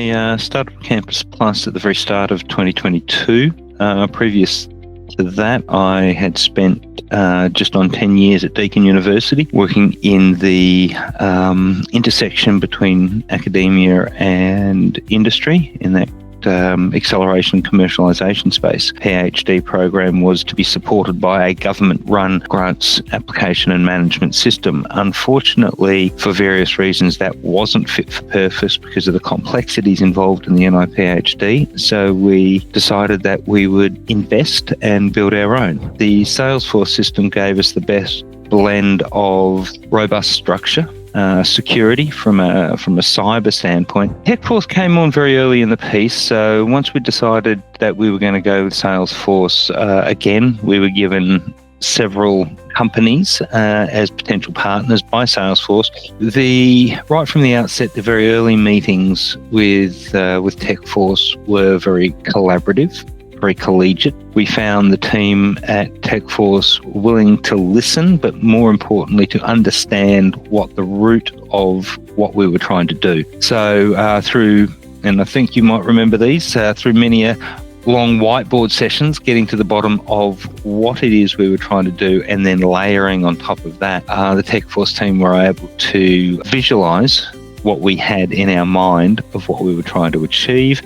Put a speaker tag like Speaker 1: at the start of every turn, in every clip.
Speaker 1: I started Campus Plus at the very start of 2022. Previous to that, I had spent just on 10 years at Deakin University, working in the intersection between academia and industry in that acceleration commercialisation space. PhD program was to be supported by a government-run grants application and management system. Unfortunately, for various reasons, that wasn't fit for purpose because of the complexities involved in the NI PhD. So we decided that we would invest and build our own. The Salesforce system gave us the best blend of robust structure, security from a cyber standpoint. TechForce came on very early in the piece, so once we decided that we were going to go with Salesforce again, we were given several companies as potential partners by Salesforce. Right from the outset, the very early meetings with TechForce were very collaborative, very collegiate. We found the team at TechForce willing to listen, but more importantly, to understand what the root of what we were trying to do. So and I think you might remember these, through many long whiteboard sessions, getting to the bottom of what it is we were trying to do, and then layering on top of that, the TechForce team were able to visualize what we had in our mind of what we were trying to achieve,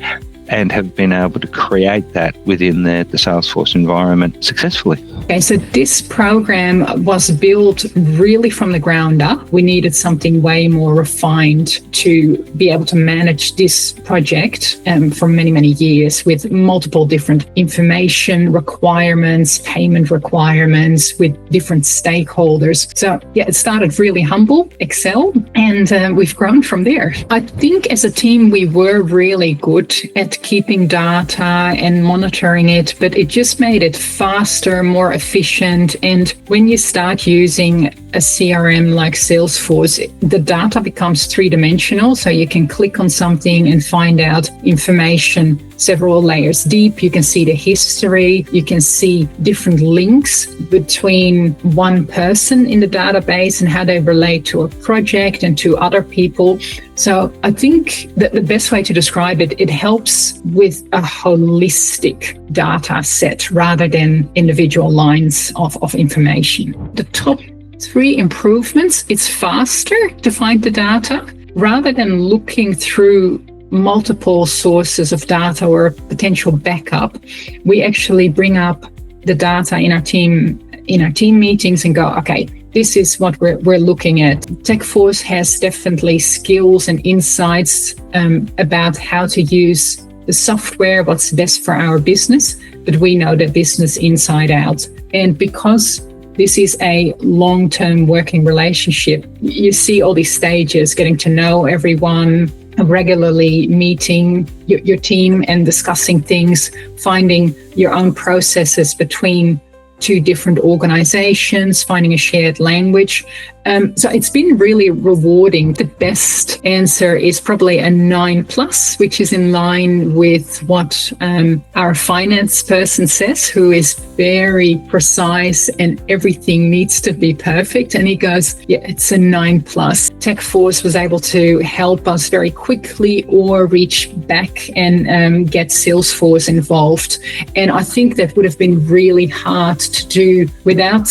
Speaker 1: and have been able to create that within the Salesforce environment successfully.
Speaker 2: Okay, so this program was built really from the ground up. We needed something way more refined to be able to manage this project for many, many years with multiple different information requirements, payment requirements with different stakeholders. So yeah, it started really humble, Excel, and we've grown from there. I think as a team, we were really good at keeping data and monitoring it, but it just made it faster, more efficient. And when you start using a CRM like Salesforce, the data becomes three-dimensional. So you can click on something and find out information several layers deep. You can see the history. You can see different links between one person in the database and how they relate to a project and to other people. So I think that the best way to describe it, it helps with a holistic data set rather than individual lines of information. The top three improvements: it's faster to find the data rather than looking through multiple sources of data or potential backup. We actually bring up the data in our team meetings and go, okay, this is what we're looking at. TechForce has definitely skills and insights about how to use the software, what's best for our business, but we know the business inside out. And because this is a long-term working relationship, you see all these stages, getting to know everyone, regularly meeting your team and discussing things, finding your own processes between two different organizations, finding a shared language. So it's been really rewarding. The best answer is probably a 9+, which is in line with what our finance person says, who is very precise and everything needs to be perfect. And he goes, yeah, it's a 9+. TechForce was able to help us very quickly or reach back and get Salesforce involved. And I think that would have been really hard to do without.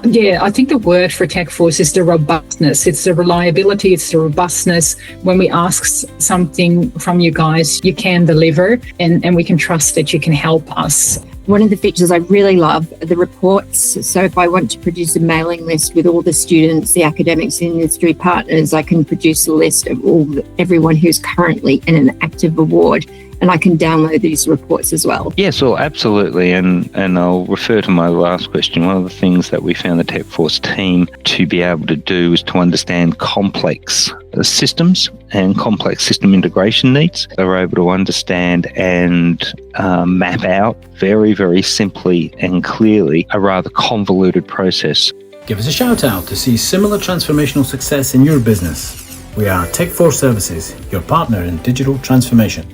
Speaker 2: Yeah, I think the word for TechForce is the robustness. It's the reliability, it's the robustness. When we ask something from you guys, you can deliver, and we can trust that you can help us.
Speaker 3: One of the features I really love are the reports. So if I want to produce a mailing list with all the students, the academics, and industry partners, I can produce a list of everyone who's currently in an active award. And I can download these reports as well. Yes,
Speaker 1: well, absolutely. And I'll refer to my last question. One of the things that we found the TechForce team to be able to do is to understand complex systems and complex system integration needs. They were able to understand and map out very, very simply and clearly a rather convoluted process.
Speaker 4: Give us a shout out to see similar transformational success in your business. We are TechForce Services, your partner in digital transformation.